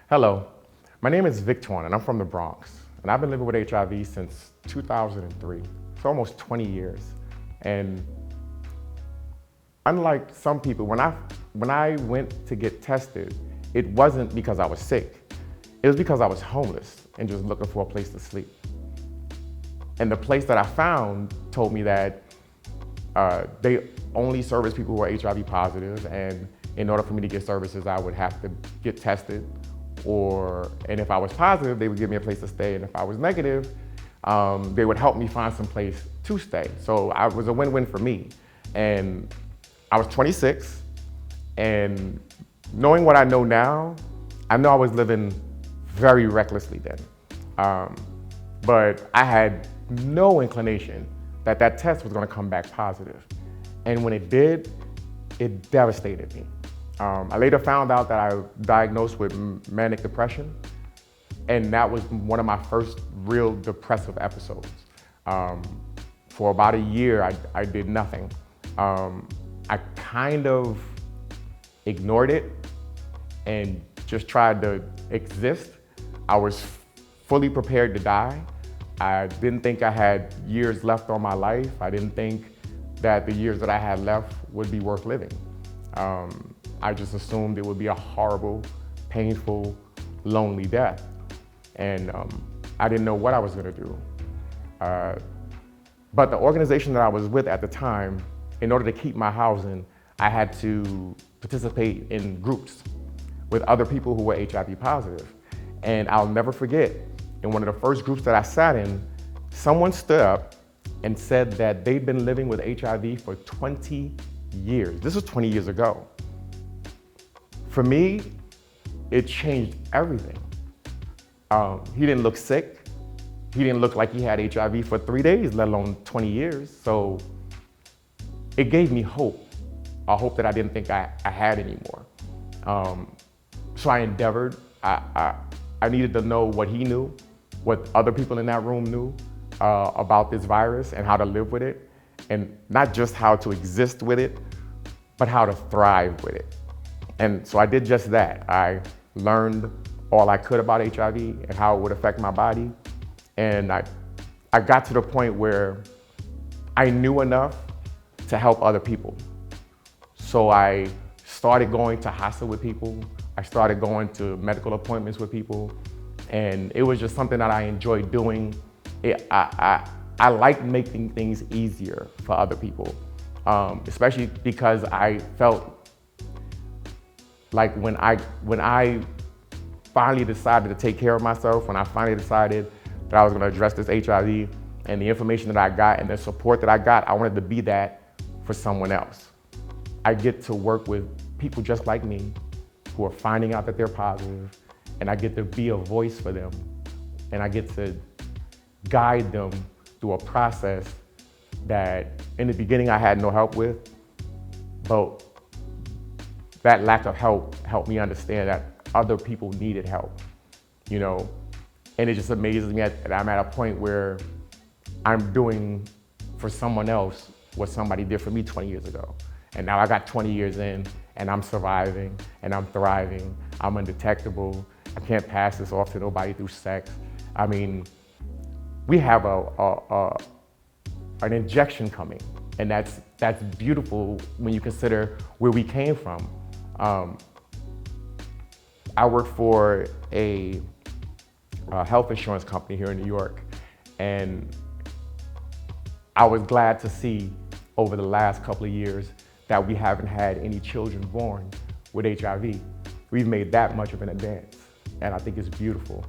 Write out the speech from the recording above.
Hello, my name is Victwan and I'm from the Bronx. And I've been living with HIV since 2003. It's almost 20 years. And unlike some people, when I went to get tested, it wasn't because I was sick. It was because I was homeless and just looking for a place to sleep. And the place that I found told me that they only service people who are HIV positive, and in order for me to get services, I would have to get tested. And if I was positive, they would give me a place to stay. And if I was negative, they would help me find some place to stay. So it was a win-win for me. And I was 26, and knowing what I know now, I know I was living very recklessly then. But I had no inclination that that test was gonna come back positive. And when it did, it devastated me. I later found out that I was diagnosed with manic depression, and that was one of my first real depressive episodes. For about a year, I did nothing. I kind of ignored it and just tried to exist. I was fully prepared to die. I didn't think I had years left on my life. I didn't think that the years that I had left would be worth living. I just assumed it would be a horrible, painful, lonely death. And I didn't know what I was gonna do. But the organization that I was with at the time, in order to keep my housing, I had to participate in groups with other people who were HIV positive. And I'll never forget, in one of the first groups that I sat in, someone stood up and said that they'd been living with HIV for 20 years. This was 20 years ago. For me, it changed everything. He didn't look sick. He didn't look like he had HIV for 3 days, let alone 20 years. So it gave me hope, a hope that I didn't think I had anymore. So I endeavored. I needed to know what he knew, what other people in that room knew about this virus and how to live with it. And not just how to exist with it, but how to thrive with it. And so I did just that. I learned all I could about HIV and how it would affect my body. And I got to the point where I knew enough to help other people. So I started going to hospital with people. I started going to medical appointments with people. And it was just something that I enjoyed doing. I like making things easier for other people, especially because I felt like when I finally decided to take care of myself, when I finally decided that I was gonna address this HIV and the information that I got and the support that I got, I wanted to be that for someone else. I get to work with people just like me who are finding out that they're positive, and I get to be a voice for them, and I get to guide them through a process that in the beginning I had no help with, but that lack of help helped me understand that other people needed help, you know? And it just amazes me that I'm at a point where I'm doing for someone else what somebody did for me 20 years ago. And now I got 20 years in, and I'm surviving, and I'm thriving, I'm undetectable, I can't pass this off to nobody through sex. I mean, we have an injection coming, and that's beautiful when you consider where we came from. I work for a health insurance company here in New York, and I was glad to see over the last couple of years that we haven't had any children born with HIV. We've made that much of an advance, and I think it's beautiful.